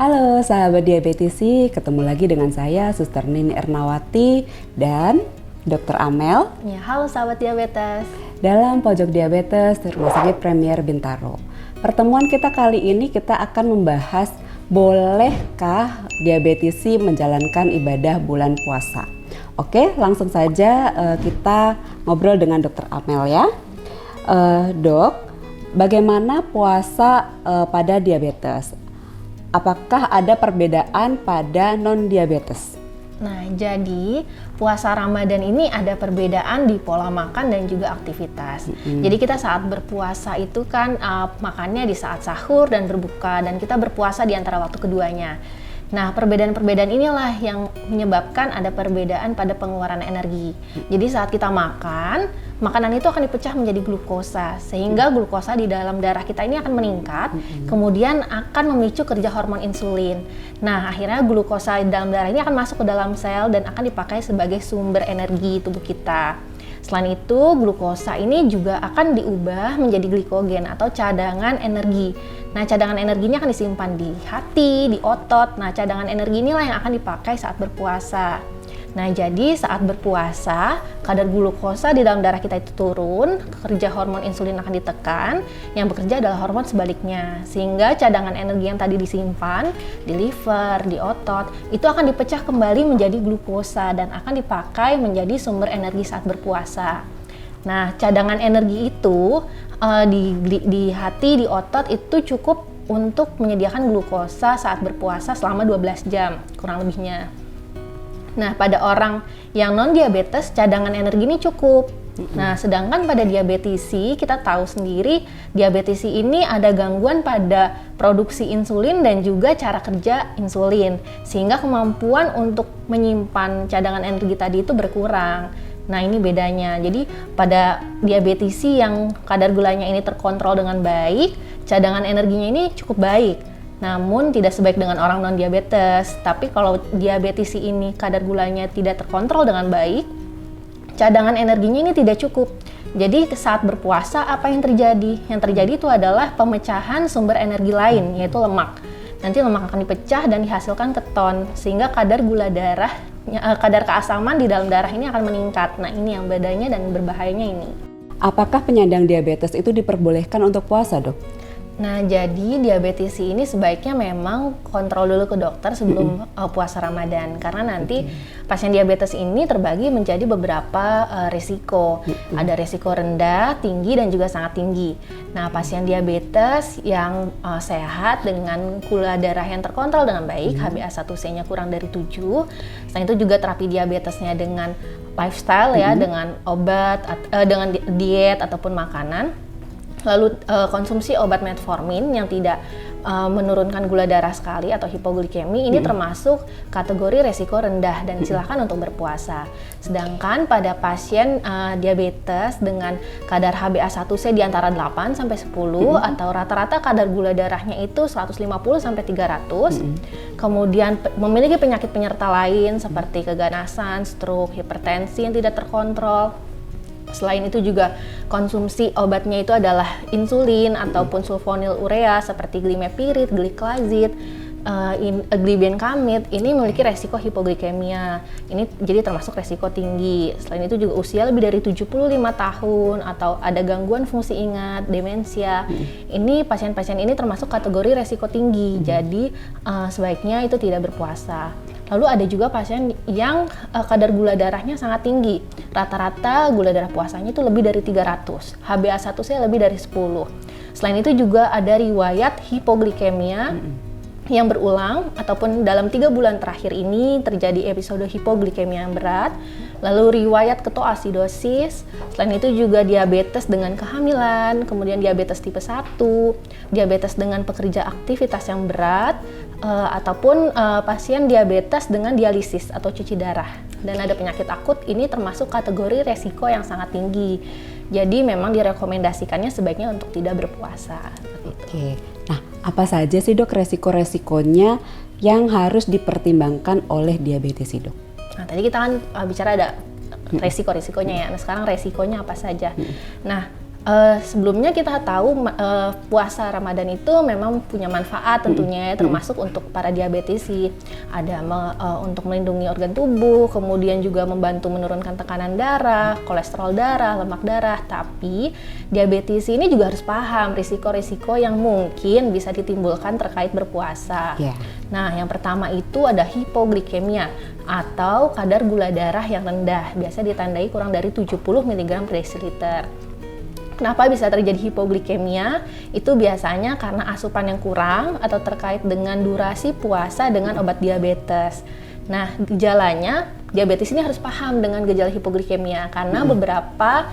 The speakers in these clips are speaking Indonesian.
Halo sahabat diabetisi, ketemu lagi dengan saya Suster Nini Ernawati dan Dr. Amel. Ya, halo sahabat diabetes. Dalam Pojok Diabetes Rumah Sakit Premier Bintaro. Pertemuan kita kali ini kita akan membahas bolehkah diabetisi menjalankan ibadah bulan puasa. Oke, langsung saja kita ngobrol dengan Dr. Amel ya. Dok, bagaimana puasa pada diabetes? Apakah ada perbedaan pada non-diabetes? Nah, jadi puasa Ramadan ini ada perbedaan di pola makan dan juga aktivitas. Jadi kita saat berpuasa itu kan makannya di saat sahur dan berbuka, dan kita berpuasa di antara waktu keduanya. Nah, perbedaan-perbedaan inilah yang menyebabkan ada perbedaan pada pengeluaran energi. Jadi saat kita makan, makanan itu akan dipecah menjadi glukosa, sehingga glukosa di dalam darah kita ini akan meningkat, kemudian akan memicu kerja hormon insulin. Nah, akhirnya glukosa di dalam darah ini akan masuk ke dalam sel dan akan dipakai sebagai sumber energi tubuh kita. Selain itu, glukosa ini juga akan diubah menjadi glikogen atau cadangan energi. Nah, cadangan energinya akan disimpan di hati, di otot. Nah, cadangan energi inilah yang akan dipakai saat berpuasa. Nah, jadi saat berpuasa, kadar glukosa di dalam darah kita itu turun, kerja hormon insulin akan ditekan, yang bekerja adalah hormon sebaliknya. Sehingga cadangan energi yang tadi disimpan di liver, di otot, itu akan dipecah kembali menjadi glukosa dan akan dipakai menjadi sumber energi saat berpuasa. Nah, cadangan energi itu di hati, di otot itu cukup untuk menyediakan glukosa saat berpuasa selama 12 jam, kurang lebihnya. Nah, pada orang yang non-diabetes, cadangan energi ini cukup. Nah, sedangkan pada diabetisi, kita tahu sendiri, diabetisi ini ada gangguan pada produksi insulin dan juga cara kerja insulin, sehingga kemampuan untuk menyimpan cadangan energi tadi itu berkurang. Nah, ini bedanya. Jadi, pada diabetisi yang kadar gulanya ini terkontrol dengan baik, cadangan energinya ini cukup baik. Namun tidak sebaik dengan orang non-diabetes. Tapi kalau diabetisi ini kadar gulanya tidak terkontrol dengan baik, cadangan energinya ini tidak cukup. Jadi saat berpuasa apa yang terjadi? Yang terjadi itu adalah pemecahan sumber energi lain, yaitu lemak. Nanti lemak akan dipecah dan dihasilkan keton, sehingga kadar gula darah, kadar keasaman di dalam darah ini akan meningkat. Nah, ini yang bedanya dan berbahayanya ini. Apakah penyandang diabetes itu diperbolehkan untuk puasa, Dok? Nah, jadi diabetisi ini sebaiknya memang kontrol dulu ke dokter sebelum puasa Ramadan, karena nanti pasien diabetes ini terbagi menjadi beberapa risiko. Ada risiko rendah, tinggi, dan juga sangat tinggi. Nah, pasien diabetes yang sehat dengan gula darah yang terkontrol dengan baik, HbA1c-nya kurang dari 7. Selain itu juga terapi diabetesnya dengan lifestyle ya, dengan obat, dengan diet ataupun makanan. Lalu konsumsi obat metformin yang tidak menurunkan gula darah sekali atau hipoglikemi ini termasuk kategori resiko rendah dan silakan untuk berpuasa. Sedangkan pada pasien diabetes dengan kadar HbA1c di antara 8 sampai 10 atau rata-rata kadar gula darahnya itu 150 sampai 300, kemudian memiliki penyakit penyerta lain seperti keganasan, stroke, hipertensi yang tidak terkontrol. Selain itu juga konsumsi obatnya itu adalah insulin ataupun sulfonylurea seperti glimepirid, gliclazid, glibenclamid. Ini memiliki resiko hipoglikemia. Ini jadi termasuk resiko tinggi. Selain itu juga usia lebih dari 75 tahun atau ada gangguan fungsi ingat, demensia. Ini pasien-pasien ini termasuk kategori resiko tinggi. Jadi sebaiknya itu tidak berpuasa. Lalu ada juga pasien yang kadar gula darahnya sangat tinggi. Rata-rata gula darah puasanya itu lebih dari 300. HbA1c lebih dari 10. Selain itu juga ada riwayat hipoglikemia yang berulang ataupun dalam 3 bulan terakhir ini terjadi episode hipoglikemia yang berat. Lalu riwayat ketoasidosis. Selain itu juga diabetes dengan kehamilan, kemudian diabetes tipe 1, diabetes dengan pekerja aktivitas yang berat, ataupun pasien diabetes dengan dialisis atau cuci darah. Dan ada penyakit akut, ini termasuk kategori resiko yang sangat tinggi. Jadi memang direkomendasikannya sebaiknya untuk tidak berpuasa. Oke. Nah, apa saja sih, Dok, resiko-resikonya yang harus dipertimbangkan oleh diabetisi, Dok? Nah, tadi kita kan bicara ada resiko-resikonya ya. Nah, sekarang resikonya apa saja? Nah, Sebelumnya kita tahu puasa Ramadan itu memang punya manfaat tentunya, termasuk untuk para diabetisi. Ada untuk melindungi organ tubuh, kemudian juga membantu menurunkan tekanan darah, kolesterol darah, lemak darah. Tapi diabetisi ini juga harus paham risiko-risiko yang mungkin bisa ditimbulkan terkait berpuasa. Nah, yang pertama itu ada hipoglikemia atau kadar gula darah yang rendah, biasa ditandai kurang dari 70 mg per desiliter. Kenapa bisa terjadi hipoglikemia? Itu biasanya karena asupan yang kurang atau terkait dengan durasi puasa dengan obat diabetes. Nah, gejalanya, diabetes ini harus paham dengan gejala hipoglikemia karena beberapa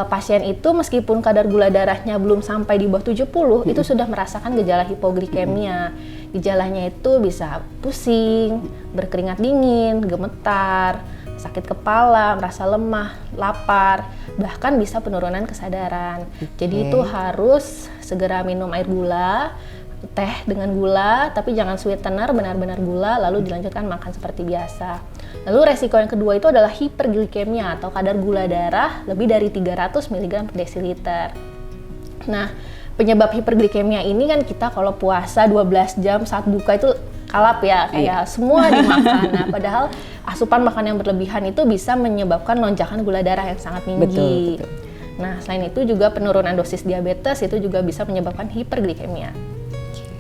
pasien itu meskipun kadar gula darahnya belum sampai di bawah 70, itu sudah merasakan gejala hipoglikemia. Gejalanya itu bisa pusing, berkeringat dingin, gemetar, sakit kepala, merasa lemah, lapar, bahkan bisa penurunan kesadaran. Jadi itu harus segera minum air gula, teh dengan gula, tapi jangan sweetener, benar-benar gula, lalu dilanjutkan makan seperti biasa. Lalu resiko yang kedua itu adalah hiperglikemia atau kadar gula darah lebih dari 300 mg per desiliter. Nah, penyebab hiperglikemia ini kan kita kalau puasa 12 jam saat buka itu kalap ya, kayak semua dimakan. Nah, padahal asupan makan yang berlebihan itu bisa menyebabkan lonjakan gula darah yang sangat tinggi. Betul. Nah, selain itu juga penurunan dosis diabetes itu juga bisa menyebabkan hiperglikemia.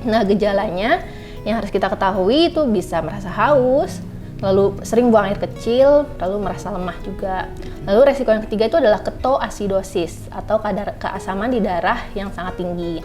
Nah, gejalanya yang harus kita ketahui itu bisa merasa haus, lalu sering buang air kecil, lalu merasa lemah juga. Lalu resiko yang ketiga itu adalah ketoasidosis atau kadar keasaman di darah yang sangat tinggi.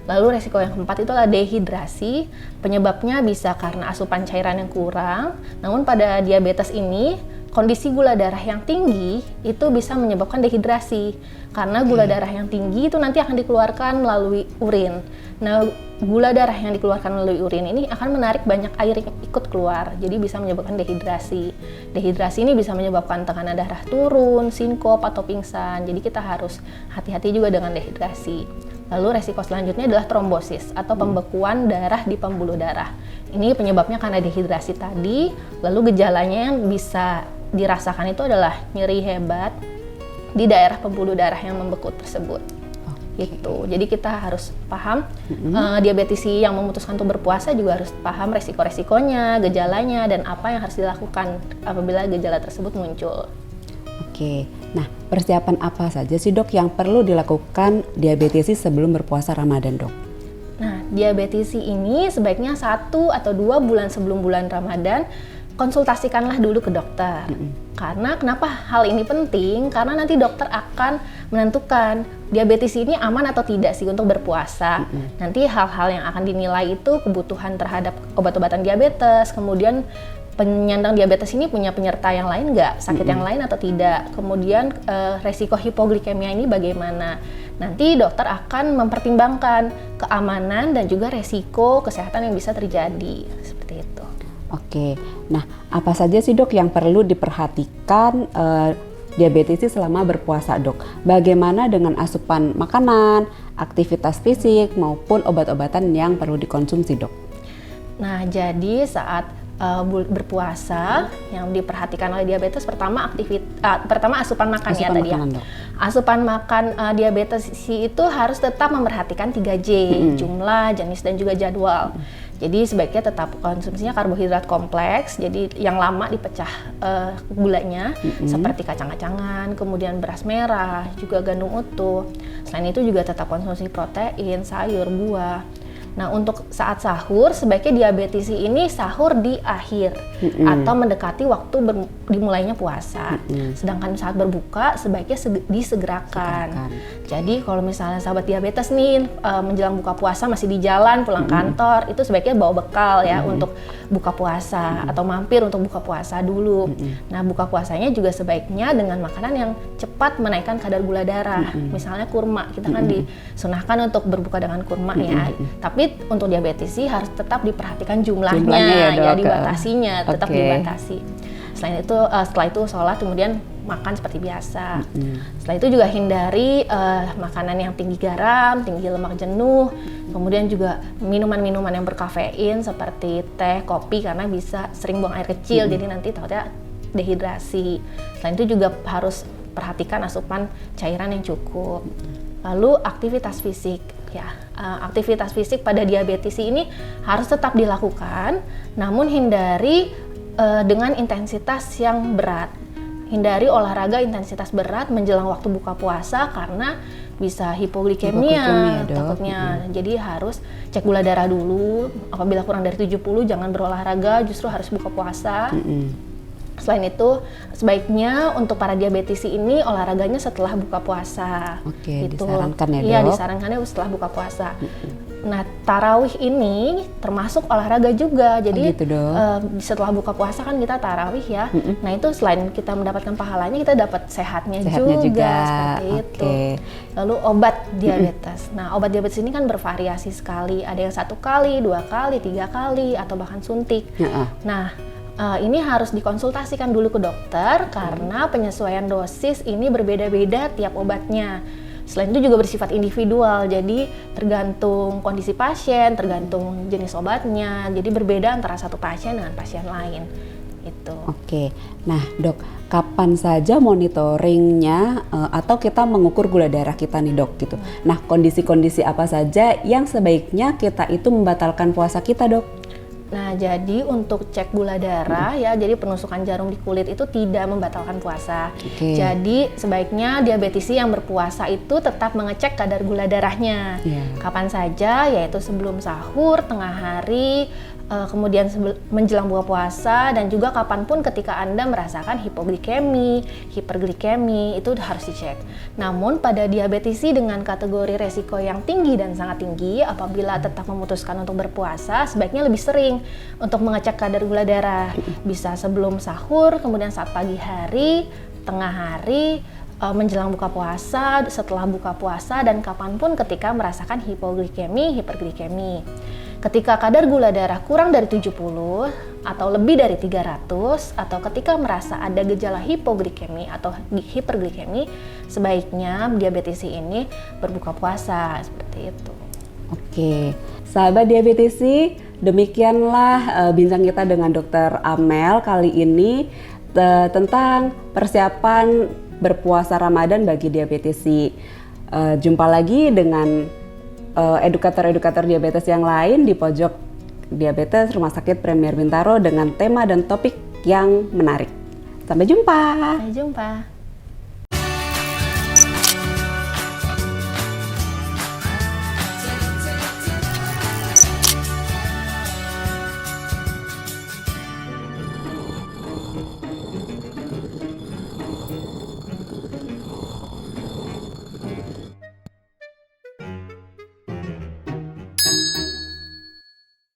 Lalu resiko yang keempat itu adalah dehidrasi. Penyebabnya bisa karena asupan cairan yang kurang. Namun pada diabetes ini, kondisi gula darah yang tinggi itu bisa menyebabkan dehidrasi. Karena gula darah yang tinggi itu nanti akan dikeluarkan melalui urin. Nah, gula darah yang dikeluarkan melalui urin ini akan menarik banyak air yang ikut keluar. Jadi bisa menyebabkan dehidrasi. Dehidrasi ini bisa menyebabkan tekanan darah turun, sinkop atau pingsan. Jadi kita harus hati-hati juga dengan dehidrasi. Lalu resiko selanjutnya adalah trombosis atau pembekuan darah di pembuluh darah. Ini penyebabnya karena dehidrasi tadi. Lalu gejalanya yang bisa dirasakan itu adalah nyeri hebat di daerah pembuluh darah yang membeku tersebut. Gitu. Jadi kita harus paham diabetisi yang memutuskan untuk berpuasa juga harus paham resiko-resikonya, gejalanya, dan apa yang harus dilakukan apabila gejala tersebut muncul. Oke, nah persiapan apa saja sih dok yang perlu dilakukan diabetisi sebelum berpuasa Ramadan dok? Nah, diabetisi ini sebaiknya 1 atau 2 bulan sebelum bulan Ramadan konsultasikanlah dulu ke dokter. Karena kenapa hal ini penting? Karena nanti dokter akan menentukan diabetes ini aman atau tidak sih untuk berpuasa. Nanti hal-hal yang akan dinilai itu kebutuhan terhadap obat-obatan diabetes, kemudian penyandang diabetes ini punya penyerta yang lain nggak, sakit yang lain atau tidak, kemudian resiko hipoglikemia ini bagaimana. Nanti dokter akan mempertimbangkan keamanan dan juga resiko kesehatan yang bisa terjadi, seperti itu. Oke, nah apa saja sih dok yang perlu diperhatikan diabetisi selama berpuasa dok? Bagaimana dengan asupan makanan, aktivitas fisik maupun obat-obatan yang perlu dikonsumsi dok? Nah, jadi saat berpuasa yang diperhatikan oleh diabetes pertama asupan makan ya tadi ya. Asupan makan diabetes itu harus tetap memperhatikan 3J, jumlah, jenis dan juga jadwal. Jadi sebaiknya tetap konsumsinya karbohidrat kompleks, jadi yang lama dipecah gulanya seperti kacang-kacangan, kemudian beras merah, juga gandum utuh. Selain itu juga tetap konsumsi protein, sayur, buah. Nah, untuk saat sahur, sebaiknya diabetisi ini sahur di akhir atau mendekati waktu dimulainya puasa. Sedangkan saat berbuka, sebaiknya disegerakan. Jadi, kalau misalnya sahabat diabetes nih menjelang buka puasa masih di jalan, pulang kantor, itu sebaiknya bawa bekal ya untuk buka puasa atau mampir untuk buka puasa dulu. Nah, buka puasanya juga sebaiknya dengan makanan yang cepat menaikkan kadar gula darah. Misalnya kurma, kita kan disunahkan untuk berbuka dengan kurma ya. Tapi untuk diabetisi harus tetap diperhatikan jumlahnya ya dibatasinya, tetap dibatasi. Selain itu setelah itu sholat kemudian makan seperti biasa. Setelah itu juga hindari makanan yang tinggi garam, tinggi lemak jenuh, kemudian juga minuman-minuman yang berkafein seperti teh, kopi karena bisa sering buang air kecil jadi nanti takutnya dehidrasi. Selain itu juga harus perhatikan asupan cairan yang cukup. Lalu aktivitas fisik, ya, aktivitas fisik pada diabetes ini harus tetap dilakukan, namun hindari dengan intensitas yang berat. Hindari olahraga intensitas berat menjelang waktu buka puasa karena bisa hipoglikemia takutnya. Jadi harus cek gula darah dulu. Apabila kurang dari 70 jangan berolahraga, justru harus buka puasa. Selain itu, sebaiknya untuk para diabetisi ini olahraganya setelah buka puasa. Oke, gitu. disarankan ya, Dok? Iya, disarankannya setelah buka puasa. Nah, tarawih ini termasuk olahraga juga. Jadi gitu, Dok? Setelah buka puasa kan kita tarawih ya. Nah, itu selain kita mendapatkan pahalanya, kita dapat sehatnya juga. Seperti itu. Lalu obat diabetes. Nah, obat diabetes ini kan bervariasi sekali. Ada yang 1 kali, 2 kali, 3 kali, atau bahkan suntik. Nah, ini harus dikonsultasikan dulu ke dokter karena penyesuaian dosis ini berbeda-beda tiap obatnya. Selain itu juga bersifat individual, jadi tergantung kondisi pasien, tergantung jenis obatnya. Jadi berbeda antara satu pasien dengan pasien lain. Itu. Oke, nah Dok, kapan saja monitoringnya atau kita mengukur gula darah kita nih Dok gitu. Nah, kondisi-kondisi apa saja yang sebaiknya kita itu membatalkan puasa kita, Dok? Nah, jadi untuk cek gula darah ya, jadi penusukan jarum di kulit itu tidak membatalkan puasa. Jadi sebaiknya diabetisi yang berpuasa itu tetap mengecek kadar gula darahnya. Kapan saja, yaitu sebelum sahur, tengah hari, kemudian menjelang buka puasa, dan juga kapanpun ketika Anda merasakan hipoglikemi, hiperglikemi, itu harus dicek. Namun pada diabetisi dengan kategori resiko yang tinggi dan sangat tinggi, apabila tetap memutuskan untuk berpuasa, sebaiknya lebih sering untuk mengecek kadar gula darah. Bisa sebelum sahur, kemudian saat pagi hari, tengah hari, menjelang buka puasa, setelah buka puasa, dan kapanpun ketika merasakan hipoglikemi, hiperglikemi. Ketika kadar gula darah kurang dari 70 atau lebih dari 300, atau ketika merasa ada gejala hipoglikemi atau hiperglikemi, sebaiknya diabetisi ini berbuka puasa, seperti itu. Oke, sahabat diabetisi, demikianlah bincang kita dengan Dr. Amel kali ini tentang persiapan berpuasa Ramadan bagi diabetisi. Jumpa lagi dengan edukator-edukator diabetes yang lain di pojok diabetes Rumah Sakit Premier Bintaro dengan tema dan topik yang menarik. Sampai jumpa. Sampai jumpa.